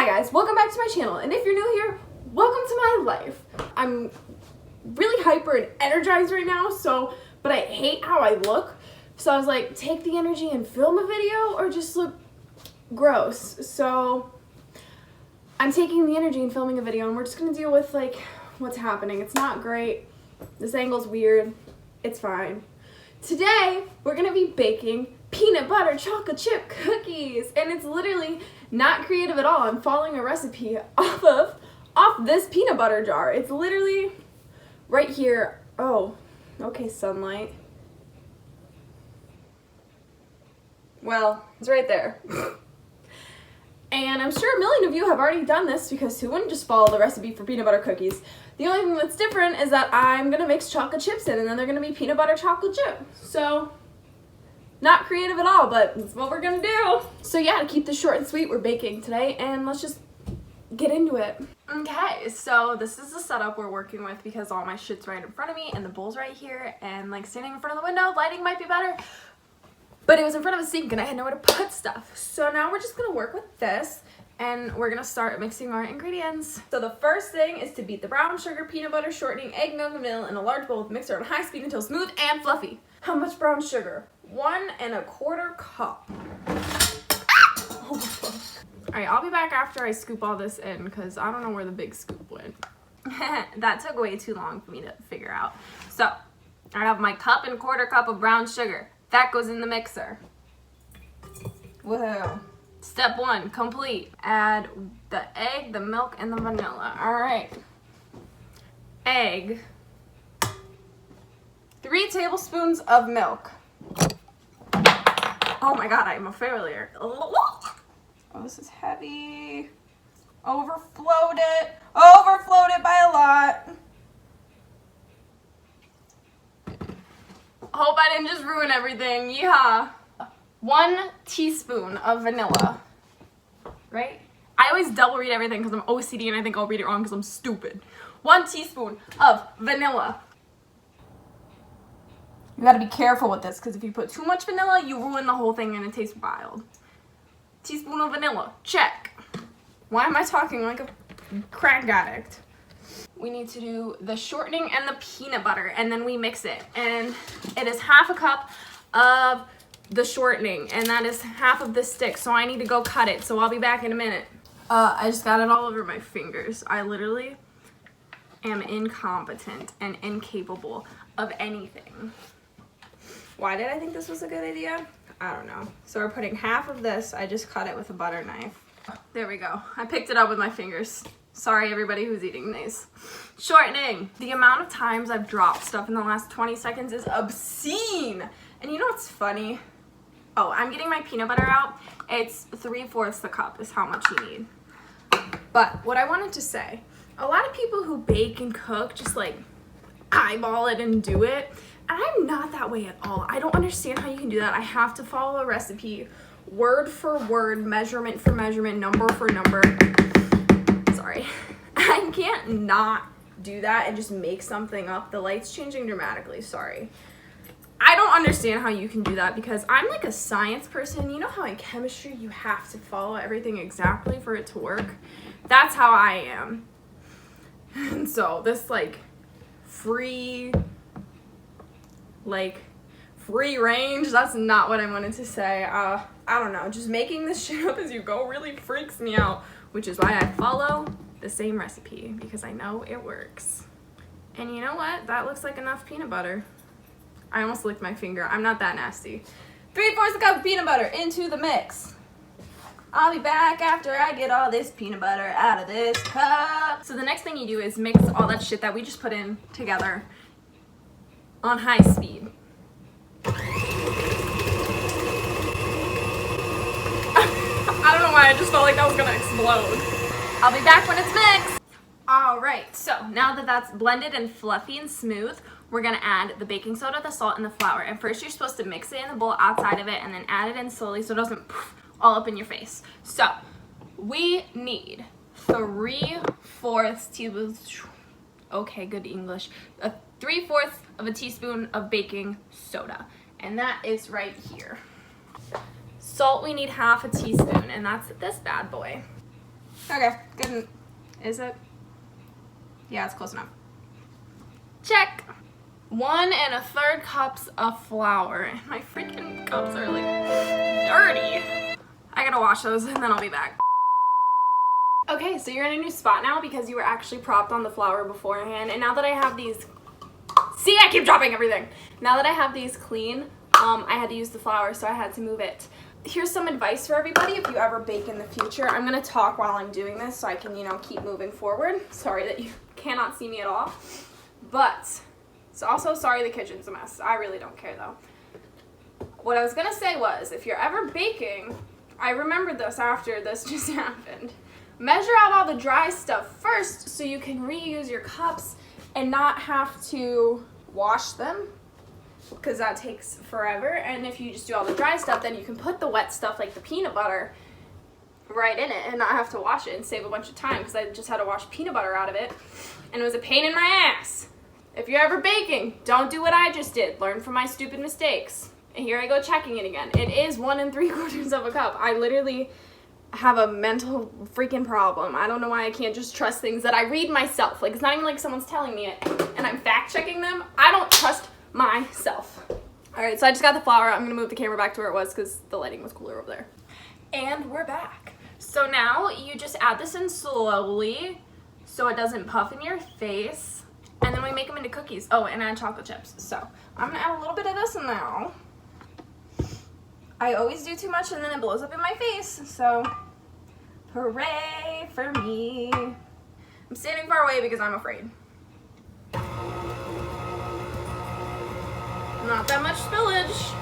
Hi guys, welcome back to my channel, and if you're new here, welcome to my life. I'm really hyper and energized right now, but I hate how I look, so I was like, take the energy and film a video or just look gross. So I'm taking the energy and filming a video, and we're just gonna deal with like what's happening. It's not great, this angle's weird, it's fine. Today we're gonna be baking peanut butter chocolate chip cookies, and it's literally not creative at all. I'm following a recipe off this peanut butter jar. It's literally right here. Oh, okay, sunlight. Well, it's right there. And I'm sure a million of you have already done this, because who wouldn't just follow the recipe for peanut butter cookies? The only thing that's different is that I'm gonna mix chocolate chips in, and then they're gonna be peanut butter chocolate chip. So not creative at all, but it's what we're gonna do. So yeah, to keep this short and sweet, we're baking today, and let's just get into it. Okay, so this is the setup we're working with, because all my shit's right in front of me and the bowl's right here, and like standing in front of the window, lighting might be better, but it was in front of a sink and I had nowhere to put stuff. So now we're just gonna work with this, and we're gonna start mixing our ingredients. So the first thing is to beat the brown sugar, peanut butter, shortening, egg, milk, and vanilla in a large bowl with a mixer on high speed until smooth and fluffy. How much brown sugar? 1 1/4 cup. Oh, fuck. All right, I'll be back after I scoop all this in, because I don't know where the big scoop went. That took way too long for me to figure out. So I have my 1 1/4 cup of brown sugar. That goes in the mixer. Whoa. Step 1, complete. Add the egg, the milk, and the vanilla. All right. Egg. 3 tablespoons of milk. Oh my god, I am a failure. Oh, this is heavy. Overflowed it. Overflowed it by a lot. Hope I didn't just ruin everything. Yeehaw. 1 teaspoon of vanilla. Right? I always double read everything because I'm OCD and I think I'll read it wrong because I'm stupid. 1 teaspoon of vanilla. You gotta be careful with this, because if you put too much vanilla, you ruin the whole thing and it tastes wild. Teaspoon of vanilla, check. Why am I talking like a crack addict? We need to do the shortening and the peanut butter, and then we mix it. And it is 1/2 cup of the shortening, and that is 1/2 of this stick, so I need to go cut it, so I'll be back in a minute. I just got it all over my fingers. I literally am incompetent and incapable of anything. Why did I think this was a good idea? I don't know. So we're putting 1/2 of this. I just cut it with a butter knife. There we go. I picked it up with my fingers. Sorry, everybody who's eating these. Shortening. The amount of times I've dropped stuff in the last 20 seconds is obscene. And you know what's funny? Oh, I'm getting my peanut butter out. It's 3/4 the cup is how much you need. But what I wanted to say, a lot of people who bake and cook just like eyeball it and do it. I'm not that way at all. I don't understand how you can do that. I have to follow a recipe, word for word, measurement for measurement, number for number. Sorry. I can't not do that and just make something up. The light's changing dramatically, sorry. I don't understand how you can do that, because I'm like a science person. You know how in chemistry you have to follow everything exactly for it to work? That's how I am. And so this like free range, that's not what I wanted to say. I don't know, just making this shit up as you go really freaks me out, which is why I follow the same recipe, because I know it works. And you know what, that looks like enough peanut butter. I almost licked my finger. I'm not that nasty. 3/4 cup of peanut butter into the mix. I'll be back after I get all this peanut butter out of this cup. So the next thing you do is mix all that shit that we just put in together on high speed. I don't know why, I just felt like that was gonna explode. I'll be back when it's mixed. All right, so now that that's blended and fluffy and smooth, we're gonna add the baking soda, the salt, and the flour. And first you're supposed to mix it in the bowl outside of it, and then add it in slowly so it doesn't poof all up in your face. So we need 3/4 teaspoons, okay, good English, 3/4 of a teaspoon of baking soda, and that is right here. Salt, we need 1/2 teaspoon, and that's this bad boy. Okay, good. Is it? Yeah, it's close enough. Check. 1 1/3 cups of flour. My freaking cups are like dirty. I gotta wash those and then I'll be back. Okay, so you're in a new spot now because you were actually propped on the flour beforehand, and now that I have these, see, I keep dropping everything. Now that I have these clean, I had to use the flour, so I had to move it. Here's some advice for everybody if you ever bake in the future. I'm gonna talk while I'm doing this so I can, you know, keep moving forward. Sorry that you cannot see me at all, but so also sorry the kitchen's a mess. I really don't care though. What I was gonna say was, if you're ever baking, I remembered this after this just happened. Measure out all the dry stuff first so you can reuse your cups and not have to wash them, because that takes forever. And if you just do all the dry stuff, then you can put the wet stuff like the peanut butter right in it and not have to wash it and save a bunch of time, because I just had to wash peanut butter out of it and it was a pain in my ass. If you're ever baking, don't do what I just did. Learn from my stupid mistakes. And here I go checking it again. It is 1 3/4 of a cup. I literally have a mental freaking problem. I don't know why I can't just trust things that I read myself. Like, it's not even like someone's telling me it and I'm fact checking them. I don't trust myself. All right, so I just got the flour. I'm gonna move the camera back to where it was because the lighting was cooler over there. And we're back. So now you just add this in slowly so it doesn't puff in your face. And then we make them into cookies. Oh, and add chocolate chips. So I'm gonna add a little bit of this in now. I always do too much and then it blows up in my face. So hooray for me. I'm standing far away because I'm afraid. Not that much spillage.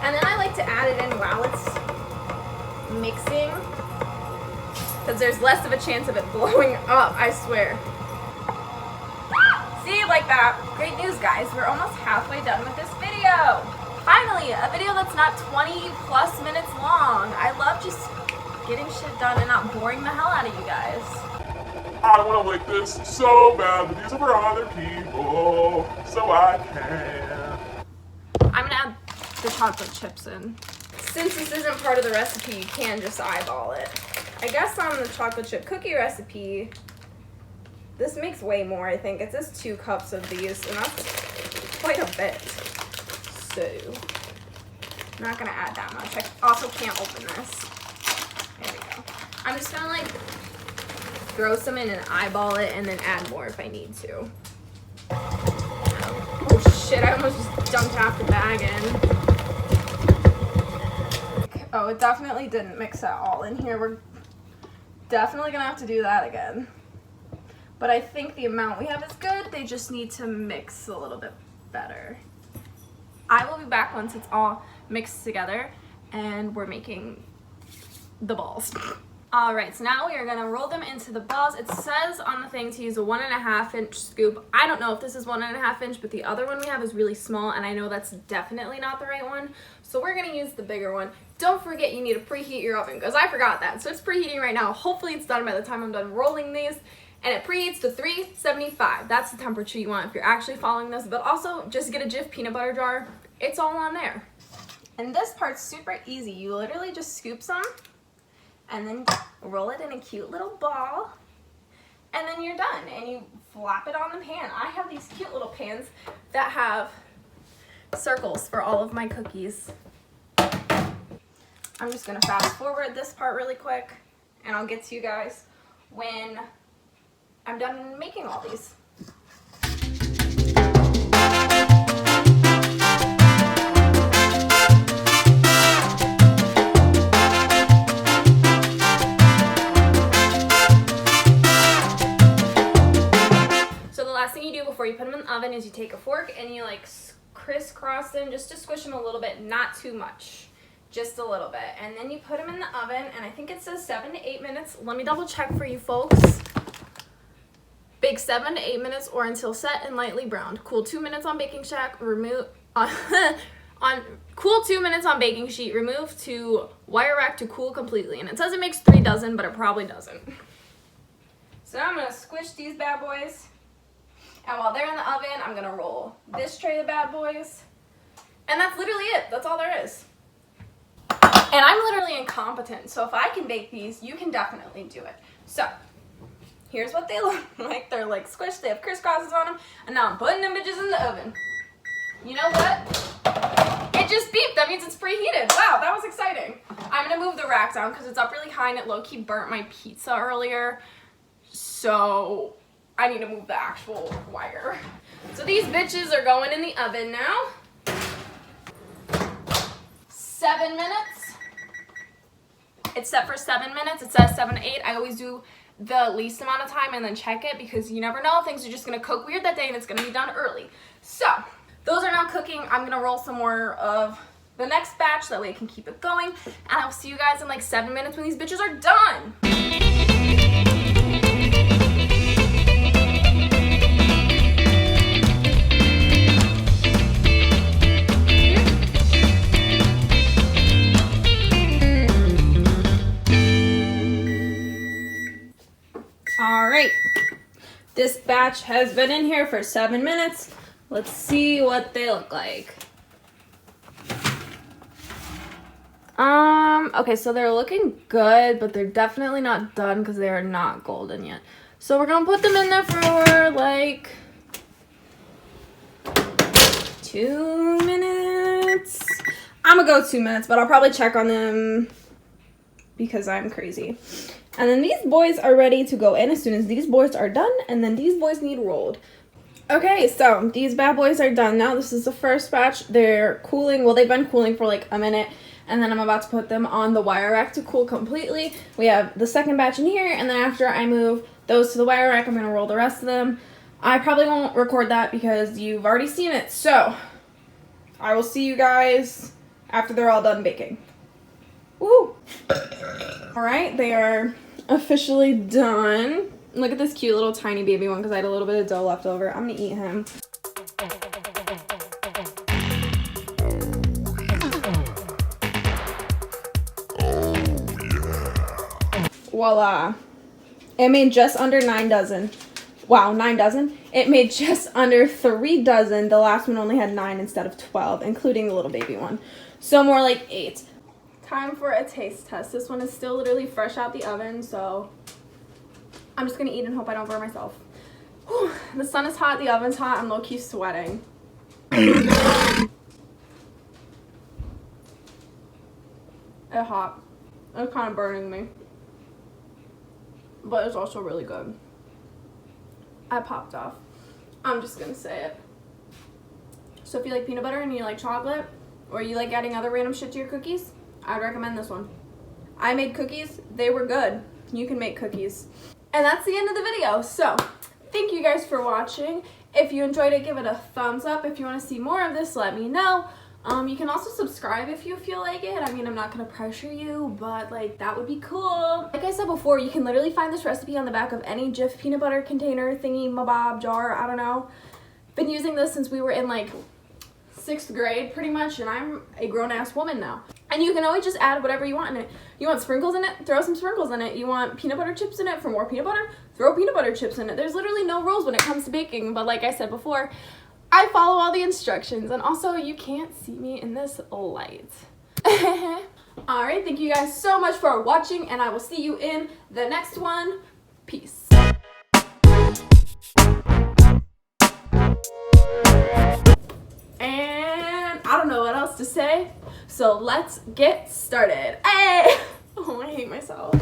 And then I like to add it in while it's mixing, because there's less of a chance of it blowing up, I swear. See, like that. Great news, guys. We're almost halfway done with this video. Finally, a video that's not 20 plus minutes long. I love just getting shit done and not boring the hell out of you guys. I want to lick this so bad, but these are for other people, so I can. I'm gonna add the chocolate chips in. Since this isn't part of the recipe, you can just eyeball it. I guess on the chocolate chip cookie recipe, this makes way more, I think. It says 2 cups of these, and that's quite a bit. So, I'm not gonna add that much. I also can't open this. There we go. I'm just gonna like throw some in and eyeball it and then add more if I need to. Oh shit, I almost just dumped half the bag in. Oh, it definitely didn't mix that all in here. We're definitely gonna have to do that again. But I think the amount we have is good. They just need to mix a little bit better. I will be back once it's all mixed together and we're making the balls. All right, so now we are gonna roll them into the balls. It says on the thing to use a 1.5 inch scoop. I don't know if this is 1.5 inch, but the other one we have is really small, and I know that's definitely not the right one. So we're gonna use the bigger one. Don't forget you need to preheat your oven, because I forgot that. So it's preheating right now. Hopefully it's done by the time I'm done rolling these, and it preheats to 375. That's the temperature you want if you're actually following this, but also just get a Jif peanut butter jar. It's all on there. And this part's super easy. You literally just scoop some, and then roll it in a cute little ball, and then you're done, and you flop it on the pan. I have these cute little pans that have circles for all of my cookies. I'm just gonna fast forward this part really quick, and I'll get to you guys when I'm done making all these. Before you put them in the oven is you take a fork and you like crisscross them just to squish them a little bit, not too much, just a little bit, and then you put them in the oven, and I think it says 7 to 8 minutes. Let me double check for you folks. Bake 7 to 8 minutes or until set and lightly browned. Cool 2 minutes on baking shack. Remove cool 2 minutes on baking sheet. Remove to wire rack to cool completely. And it says it makes 3 dozen, but it probably doesn't. So now I'm gonna squish these bad boys. And while they're in the oven, I'm gonna roll this tray of bad boys. And that's literally it. That's all there is. And I'm literally incompetent, so if I can bake these, you can definitely do it. So, here's what they look like. They're like squished, they have crisscrosses on them, and now I'm putting them bitches in the oven. You know what? It just beeped, that means it's preheated. Wow, that was exciting. I'm gonna move the rack down because it's up really high and it low-key burnt my pizza earlier. So, I need to move the actual wire. So these bitches are going in the oven now. 7 minutes. It's set for 7 minutes. It says 7 to 8. I always do the least amount of time and then check it because you never know. Things are just going to cook weird that day and it's going to be done early. So, those are now cooking. I'm going to roll some more of the next batch. That way I can keep it going. And I'll see you guys in like 7 minutes when these bitches are done. Alright, this batch has been in here for 7 minutes. Let's see what they look like. Okay, so they're looking good, but they're definitely not done because they are not golden yet. So we're gonna put them in there for like 2 minutes. I'm gonna go 2 minutes, but I'll probably check on them because I'm crazy. And then these boys are ready to go in as soon as these boys are done, and then these boys need rolled. Okay, so these bad boys are done now. This is the first batch. They're cooling. Well, they've been cooling for like a minute, and then I'm about to put them on the wire rack to cool completely. We have the second batch in here, and then after I move those to the wire rack, I'm going to roll the rest of them. I probably won't record that because you've already seen it, so I will see you guys after they're all done baking. Woohoo! Alright, they are officially done. Look at this cute little tiny baby one because I had a little bit of dough left over. I'm gonna eat him. Voila. It made just under 9 dozen. Wow, 9 dozen? It made just under 3 dozen. The last one only had 9 instead of 12, including the little baby one. So more like 8. Time for a taste test. This one is still literally fresh out the oven, so I'm just gonna eat and hope I don't burn myself. Whew. The sun is hot, the oven's hot, I'm low-key sweating. It's hot. It's kind of burning me. But it's also really good. I popped off. I'm just gonna say it. So if you like peanut butter and you like chocolate, or you like adding other random shit to your cookies, I'd recommend this one. I made cookies. They were good. You can make cookies. And that's the end of the video. So, thank you guys for watching. If you enjoyed it, give it a thumbs up. If you want to see more of this, let me know. You can also subscribe if you feel like it. I mean, I'm not going to pressure you, but like that would be cool. Like I said before, you can literally find this recipe on the back of any Jif peanut butter container thingy, mabob, jar, I don't know. Been using this since we were in like 6th grade pretty much, and I'm a grown-ass woman now. And you can always just add whatever you want in it. You want sprinkles in it? Throw some sprinkles in it. You want peanut butter chips in it for more peanut butter? Throw peanut butter chips in it. There's literally no rules when it comes to baking, but like I said before, I follow all the instructions, and also you can't see me in this light. Alright, thank you guys so much for watching, and I will see you in the next one. Peace. And I don't know what else to say, so let's get started. Hey! Oh, I hate myself.